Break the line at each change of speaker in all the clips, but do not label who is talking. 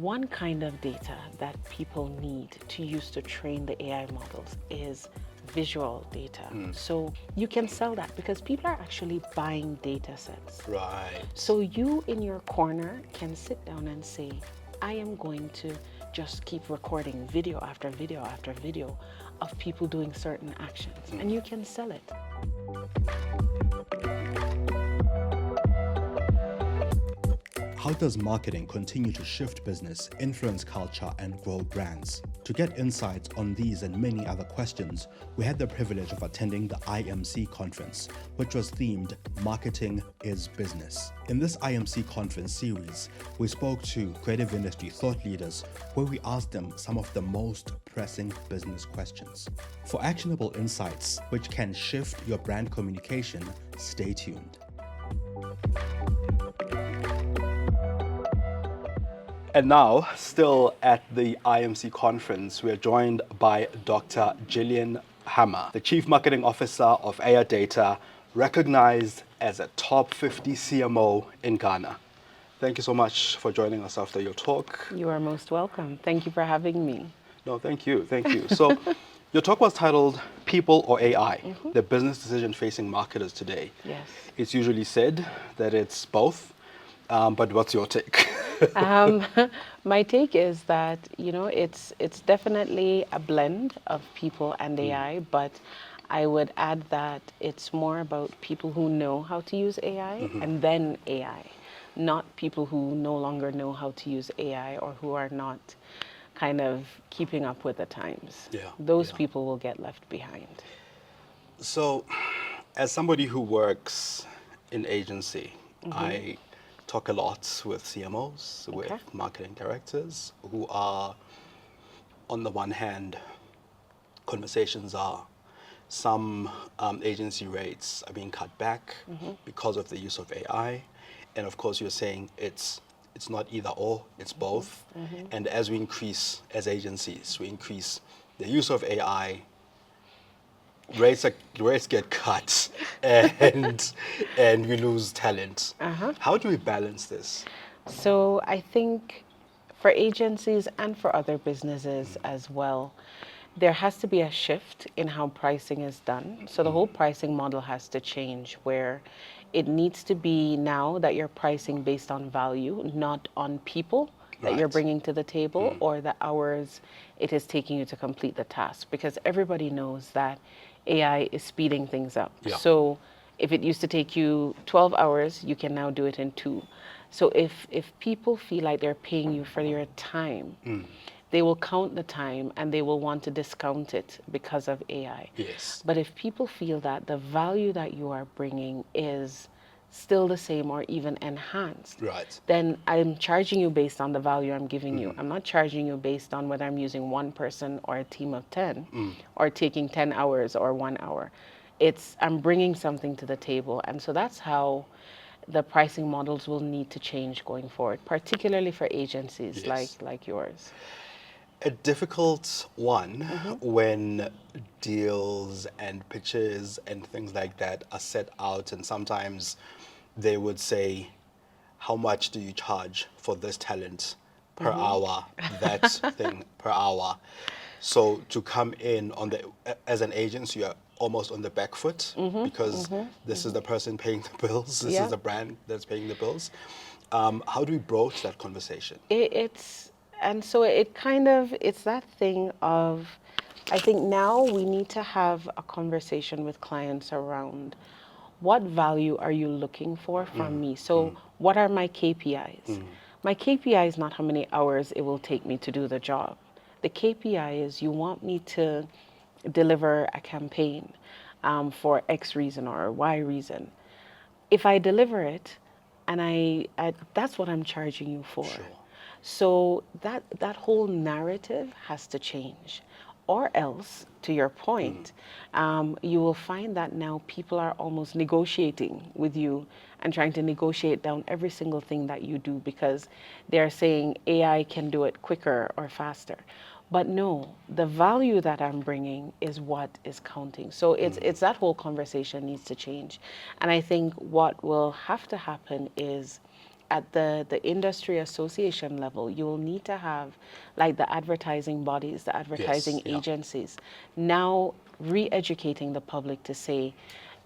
One kind of data that people need to use to train the AI models is visual data. So you can sell that because people are actually buying data sets.
Right.
So you in your corner can sit down and say, I am going to just keep recording video after video after video of people doing certain actions, and you can sell it.
How does marketing continue to shift business, influence culture, and grow brands? To get insights on these and many other questions, we had the privilege of attending the IMC conference, which was themed Marketing is Business. In this IMC conference series, we spoke to creative industry thought leaders where we asked them some of the most pressing business questions. For actionable insights which can shift your brand communication, stay tuned.
And now, still at the IMC conference, we are joined by Dr. Gillian Hammah, the Chief Marketing Officer of Aya Data, recognized as a top 50 CMO in Ghana. Thank you so much for joining us after your talk.
You are most welcome. Thank you for having me.
No, thank you, thank you. So, your talk was titled People or AI, the business decision facing marketers today.
Yes.
It's usually said that it's both, but what's your take?
My take is that, it's definitely a blend of people and AI, but I would add that it's more about people who know how to use AI and then AI, not people who no longer know how to use AI or who are not kind of keeping up with the times.
Yeah,
Those
yeah.
people will get left behind.
So, as somebody who works in agency, I talk a lot with CMOs, with
Okay.
marketing directors, who are, on the one hand, conversations are some agency rates are being cut back because of the use of AI, and of course you're saying it's not either or, it's both. And as we increase as agencies, we increase the use of AI. Rates get cut, and we lose talent. How do we balance this?
So I think for agencies and for other businesses as well, there has to be a shift in how pricing is done. So the whole pricing model has to change where it needs to be now that you're pricing based on value, not on people that you're
Right.
bringing to the table or the hours it is taking you to complete the task. Because everybody knows that AI is speeding things up.
Yeah.
So if it used to take you 12 hours, you can now do it in 2. So if people feel like they're paying you for your time, they will count the time and they will want to discount it because of AI.
Yes.
But if people feel that the value that you are bringing is still the same or even enhanced,
Right.
then I'm charging you based on the value I'm giving you. I'm not charging you based on whether I'm using one person or a team of 10 or taking 10 hours or 1 hour. I'm bringing something to the table. And so that's how the pricing models will need to change going forward, particularly for agencies
Yes.
like yours.
A difficult one when deals and pitches and things like that are set out, and sometimes they would say, how much do you charge for this talent per hour, that thing per hour? So to come in as an agency, you're almost on the back foot because this is the person paying the bills, this
Yeah.
is the brand that's paying the bills. How do we broach that conversation?
It's that thing of, I think now we need to have a conversation with clients around what value are you looking for from me? So what are my KPIs? My KPI is not how many hours it will take me to do the job. The KPI is you want me to deliver a campaign for X reason or Y reason. If I deliver it, and that's what I'm charging you for.
Sure.
So that whole narrative has to change, or else, to your point, you will find that now people are almost negotiating with you and trying to negotiate down every single thing that you do because they're saying AI can do it quicker or faster. But no, the value that I'm bringing is what is counting. So it's that whole conversation needs to change. And I think what will have to happen is at the industry association level, you will need to have like the advertising bodies, the advertising
yeah.
agencies, now re-educating the public to say,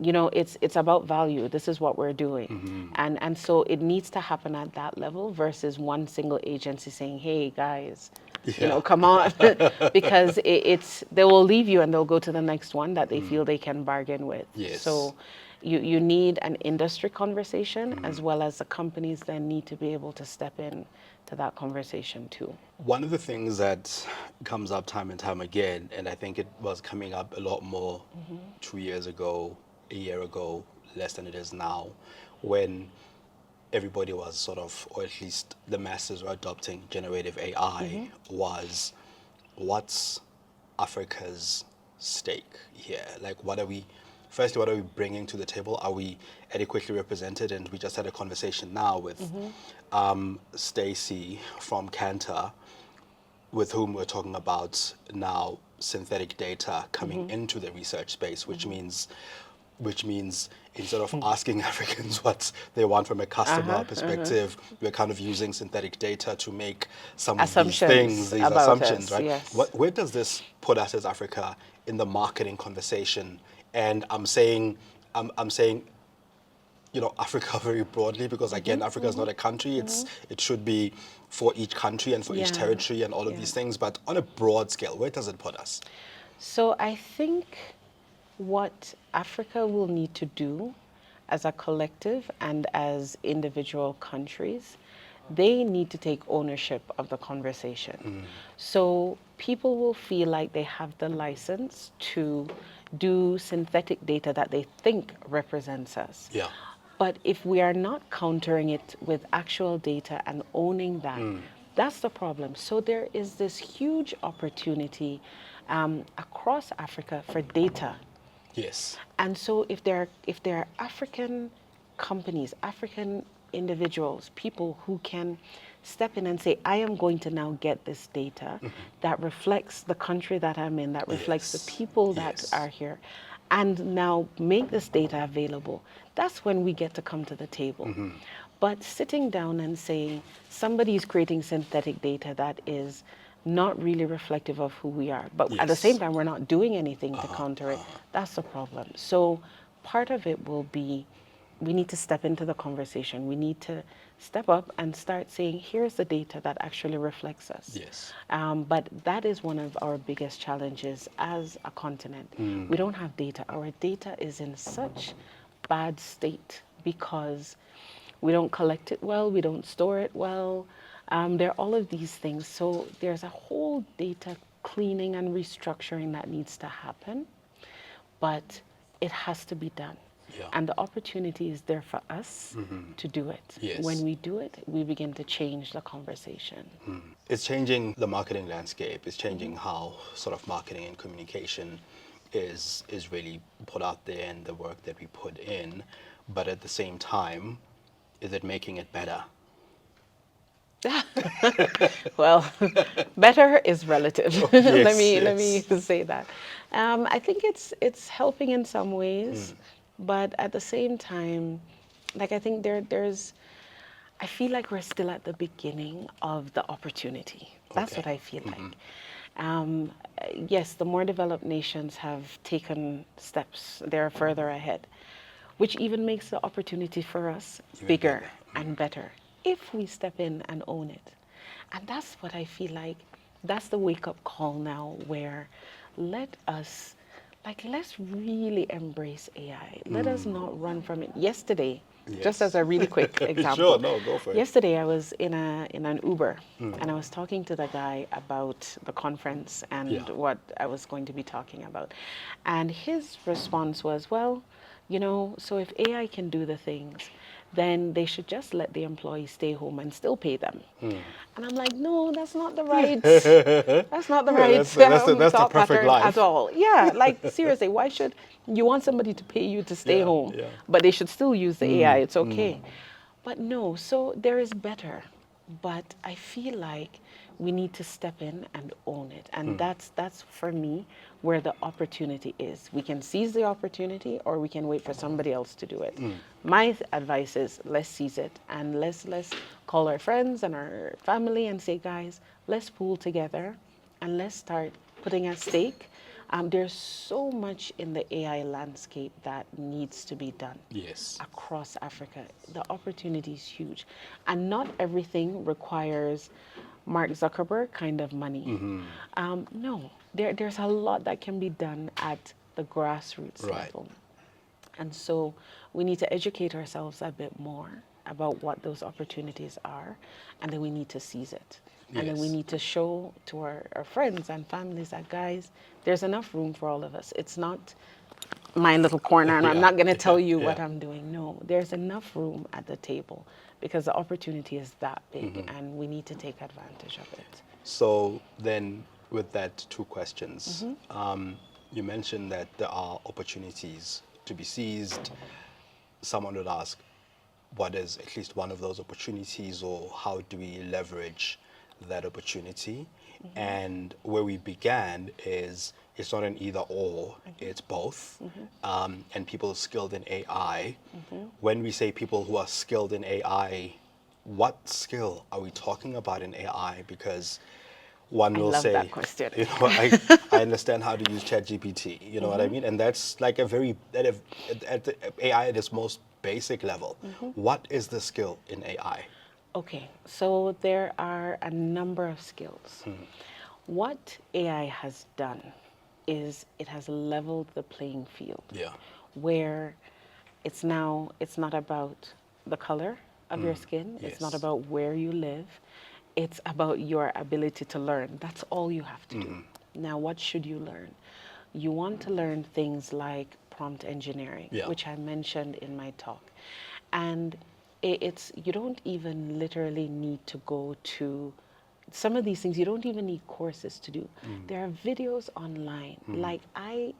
you know, it's about value. This is what we're doing. And so it needs to happen at that level versus one single agency saying, hey guys, you
Yeah.
know, come on, because it's they will leave you and they'll go to the next one that they feel they can bargain with.
Yes.
So you need an industry conversation as well as the companies then need to be able to step in to that conversation too.
One of the things that comes up time and time again, and I think it was coming up a lot more 2 years ago, a year ago, less than it is now, when everybody was sort of, or at least the masses were adopting generative AI, was what's Africa's stake here? Like, firstly, what are we bringing to the table? Are we adequately represented? And we just had a conversation now with Stacy from Cantor, with whom we're talking about now synthetic data coming into the research space, which means instead of asking Africans what they want from a customer perspective, we're kind of using synthetic data to make some of these
Assumptions
things, these
about
assumptions,
us,
right?
yes.
Where does this put us as Africa in the marketing conversation? And I'm saying, you know, Africa very broadly, because again, Africa is not a country. It should be for each country and for each
Yeah,
territory and all of these things. But on a broad scale, where does it put us?
So I think what Africa will need to do as a collective and as individual countries, they need to take ownership of the conversation. So people will feel like they have the license to do synthetic data that they think represents us.
Yeah.
But if we are not countering it with actual data and owning that, that's the problem. So there is this huge opportunity across Africa for data.
Yes.
And so if there are African companies, African individuals, people who can step in and say, I am going to now get this data that reflects the country that I'm in, that reflects the
Yes.
people that
Yes.
are here, and now make this data available, that's when we get to come to the table. But sitting down and saying somebody is creating synthetic data that is not really reflective of who we are, but at the same
Yes.
time, we're not doing anything to counter it. That's the problem. So part of it will be we need to step into the conversation. We need to step up and start saying, here's the data that actually reflects us.
Yes.
But that is one of our biggest challenges as a continent. We don't have data. Our data is in such bad state because we don't collect it well, we don't store it well. There are all of these things. So there's a whole data cleaning and restructuring that needs to happen, but it has to be done.
Yeah.
And the opportunity is there for us to do it.
Yes.
When we do it, we begin to change the conversation.
It's changing the marketing landscape. It's changing how sort of marketing and communication is really put out there and the work that we put in. But at the same time, is it making it better?
Well, better is relative.
Yes,
Let me
yes.
say that. I think it's helping in some ways, but at the same time, like I think there's I feel like we're still at the beginning of the opportunity. That's
Okay.
what I feel like. Um, yes, the more developed nations have taken steps; they're further ahead, which even makes the opportunity for us
Even
bigger
bigger.
and better if we step in and own it. And that's what I feel like, that's the wake-up call now, where let us, let's really embrace AI. Let us not run from it. Yesterday, just
Yes.
as a really quick example.
Sure, no, go for it.
Yesterday I was in an Uber and I was talking to the guy about the conference and
Yeah.
what I was going to be talking about. And his response was, well, you know, so if AI can do the things, then they should just let the employees stay home and still pay them. And I'm like, no, that's not the right, that's not the
Yeah,
right
that's the
thought
perfect
pattern
life.
at all. Yeah, like seriously, why should you want somebody to pay you to stay
Yeah,
home,
yeah.
but they should still use the AI? It's okay. But no, so there is better. but I feel like we need to step in and own it. And that's for me where the opportunity is. We can seize the opportunity or we can wait for somebody else to do it. My advice is let's seize it and let's call our friends and our family and say, guys, let's pool together and let's start putting at stake. There's so much in the AI landscape that needs to be done
Yes.
across Africa. The opportunity is huge. And not everything requires Mark Zuckerberg kind of money. No, there's a lot that can be done at the grassroots
Right.
level. And so we need to educate ourselves a bit more about what those opportunities are, and then we need to seize it. And then we
Yes.
need to show to our friends and families that, guys, there's enough room for all of us. It's not my little corner, and I'm
Yeah,
not going to tell you what
yeah.
I'm doing. No, there's enough room at the table because the opportunity is that big, and we need to take advantage of it.
So then, with that, two questions. You mentioned that there are opportunities to be seized. Someone would ask, what is at least one of those opportunities, or how do we leverage that opportunity? And where we began is it's not an either or, it's both. And people skilled in AI. When we say people who are skilled in AI, what skill are we talking about in AI? Because one
I
will
love
say,
that question.
I understand how to use ChatGPT. You know what I mean? And that's like a very at the AI at its most basic level. What is the skill in AI?
Okay, so there are a number of skills. What AI has done is it has leveled the playing field.
Yeah.
Where it's not about the color of your skin, it's not
Yes.
about where you live, it's about your ability to learn. That's all you have to do. Now, what should you learn? You want to learn things like prompt engineering,
Yeah.
which I mentioned in my talk. And it's you don't even literally need to go to some of these things. You don't even need courses to do. There are videos online. Like I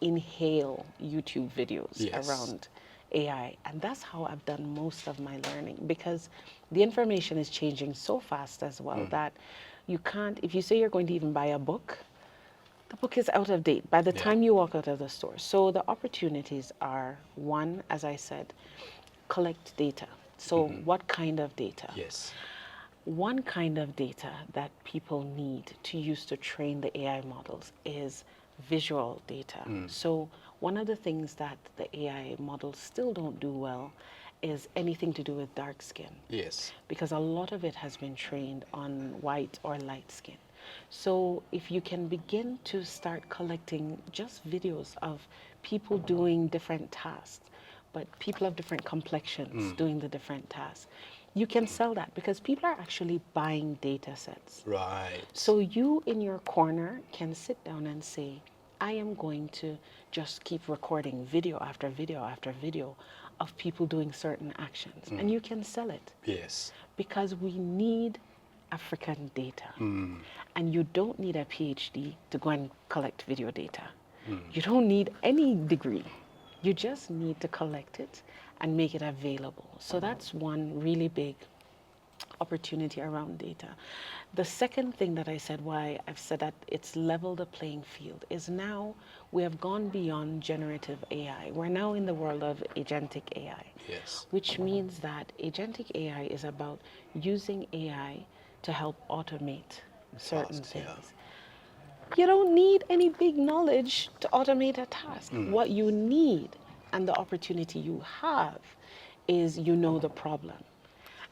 inhale YouTube videos
Yes.
around AI, and that's how I've done most of my learning because the information is changing so fast as well that you can't, if you say you're going to even buy a book, the book is out of date by the
Yeah.
time you walk out of the store. So the opportunities are one, as I said, collect data. So what kind of data?
Yes.
One kind of data that people need to use to train the AI models is visual data. So one of the things that the AI models still don't do well is anything to do with dark skin,
Yes.
because a lot of it has been trained on white or light skin. So if you can begin to start collecting just videos of people doing different tasks, but people of different complexions doing the different tasks, you can sell that because people are actually buying data sets.
Right.
So you in your corner can sit down and say, I am going to just keep recording video after video after video of people doing certain actions. And you can sell it
Yes.
because we need African data. And you don't need a PhD to go and collect video data. You don't need any degree. You just need to collect it and make it available. So that's one really big opportunity around data. The second thing that I said, why I've said that it's leveled the playing field, is now we have gone beyond generative AI. We're now in the world of agentic AI,
Yes.
which means that agentic AI is about using AI to help automate certain
Tasks, yeah.
things. You don't need any big knowledge to automate a task. What you need and the opportunity you have is you know the problem.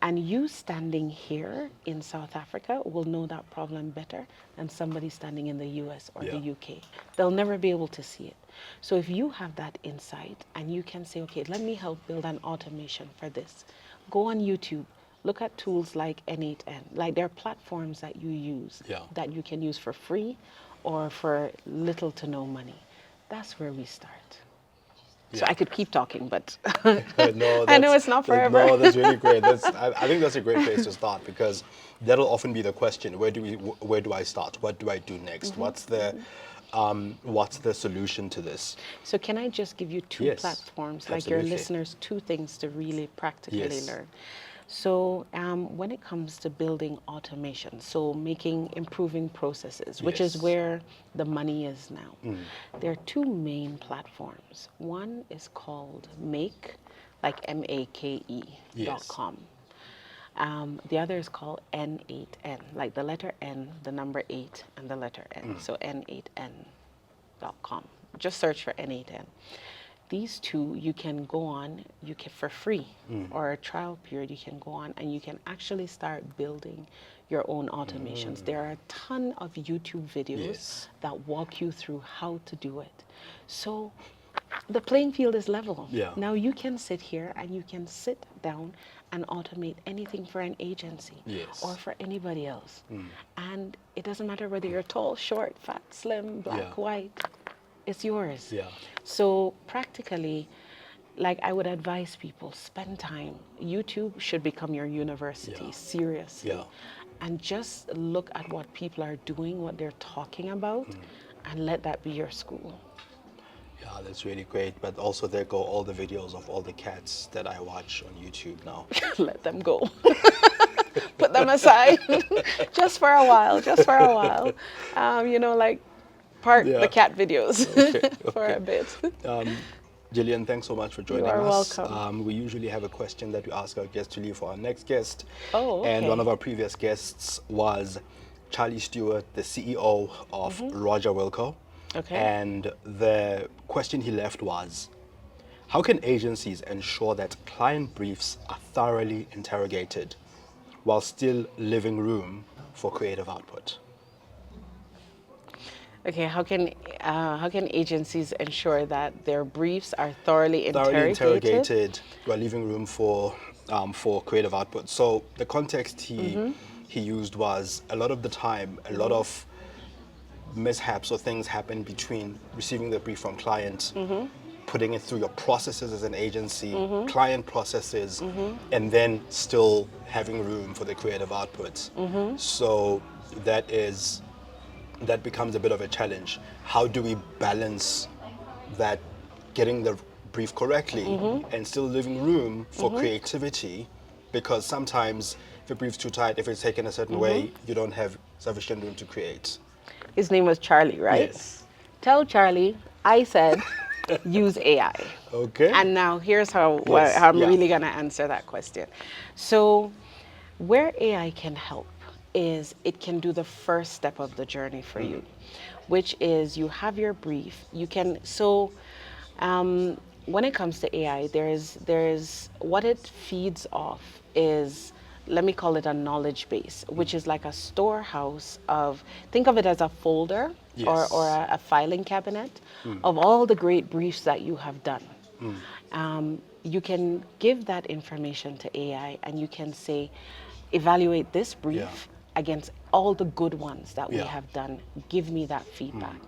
And you standing here in South Africa will know that problem better than somebody standing in the US or the
Yeah.
UK. They'll never be able to see it. So if you have that insight and you can say, okay, let me help build an automation for this, go on YouTube, look at tools like N8N. Like there are platforms that you use
Yeah.
that you can use for free or for little to no money. That's where we start. So
Yeah.
I could keep talking, but
No,
I know it's not forever.
no, that's really great. I think that's a great place to start because that'll often be the question: where do I start? What do I do next? What's the solution to this?
So can I just give you two
Yes,
platforms, like your
absolutely.
listeners, two things to really practically
Yes.
learn? So when it comes to building automation, so improving processes, which is
Yes.
where the money is now, there are two main platforms. One is called Make, like
Yes.
MAKE.com. The other is called N8N, like the letter N, the number 8, and the letter N. So N8N.com. Just search for N8N. These two you can go on, for free, or a trial period, you can go on and you can actually start building your own automations. There are a ton of YouTube videos
Yes.
that walk you through how to do it. So the playing field is level.
Yeah.
Now you can sit here and you can sit down and automate anything for an agency
Yes.
or for anybody else. And it doesn't matter whether you're tall, short, fat, slim, black,
Yeah.
white, it's yours.
Yeah.
So practically, like I would advise people, spend time. YouTube should become your university,
Yeah.
seriously.
Yeah.
And just look at what people are doing, what they're talking about, and let that be your school.
Yeah, that's really great. But also there go all the videos of all the cats that I watch on YouTube now.
Let them go. Put them aside just for a while, like park
Yeah.
the cat videos
Okay,
for a
okay.
bit.
Gillian, thanks so much for joining
are
us.
welcome.
We usually have a question that we ask our guests to leave for our next guest.
Oh,
And
okay.
one of our previous guests was Charlie Stewart, the CEO of Roger Wilco.
Okay.
And the question he left was, how can agencies ensure that client briefs are thoroughly interrogated while still leaving room for creative output?
Okay, how can agencies ensure that their briefs are thoroughly
Thoroughly
interrogated?
interrogated while leaving room for creative output. So the context he used was a lot of the time, a lot of mishaps or things happen between receiving the brief from client, putting it through your processes as an agency, client processes, and then still having room for the creative output. So that becomes a bit of a challenge. How do we balance that, getting the brief correctly and still leaving room for creativity? Because sometimes if a brief's too tight, if it's taken a certain way, you don't have sufficient room to create.
His name was Charlie, right?
Yes.
Tell Charlie I said use AI.
Okay.
And now here's how
Yes,
I'm
yeah.
really going to answer that question. So where AI can help is it can do the first step of the journey for you, which is you have your brief. You can, when it comes to AI, there's what it feeds off is, let me call it a knowledge base, which is like a storehouse of, think of it as a folder
Yes.
or a filing cabinet of all the great briefs that you have done. You can give that information to AI and you can say, evaluate this brief
Yeah.
against all the good ones that we
Yeah.
have done. Give me that feedback.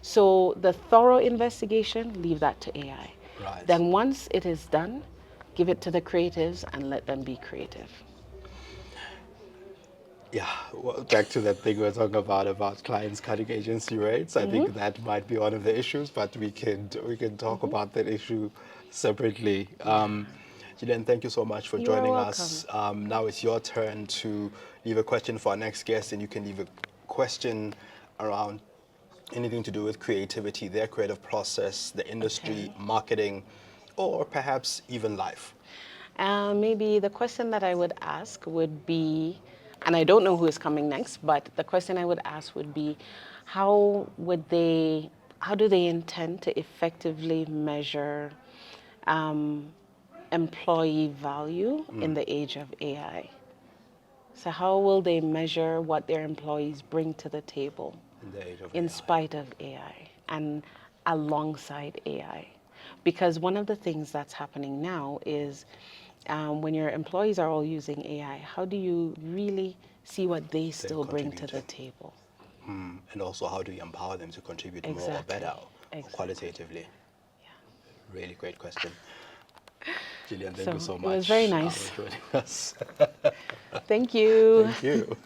So the thorough investigation, leave that to AI.
Right.
Then once it is done, give it to the creatives and let them be creative.
Yeah, well, back to that thing we we're talking about clients cutting agency rates. I think that might be one of the issues, but we can talk about that issue separately. Gillian, thank you so much for
You are
joining
welcome.
us. Now it's your turn to leave a question for our next guest, and you can leave a question around anything to do with creativity, their creative process, the industry,
Okay.
marketing, or perhaps even life.
Maybe the question that I would ask would be, and I don't know who is coming next, but the question I would ask would be, how do they intend to effectively measure employee value in the age of AI? So how will they measure what their employees bring to the table
In the age of
in
AI.
spite of AI and alongside AI? Because one of the things that's happening now is when your employees are all using AI, how do you really see what they still bring to the
contributing.
table?
And also, how do you empower them to contribute more or
Exactly.
better, or
Exactly.
qualitatively? Really great question. Gillian, thank
So
you so
it
much
was very nice.
for joining us.
Thank you.
Thank you.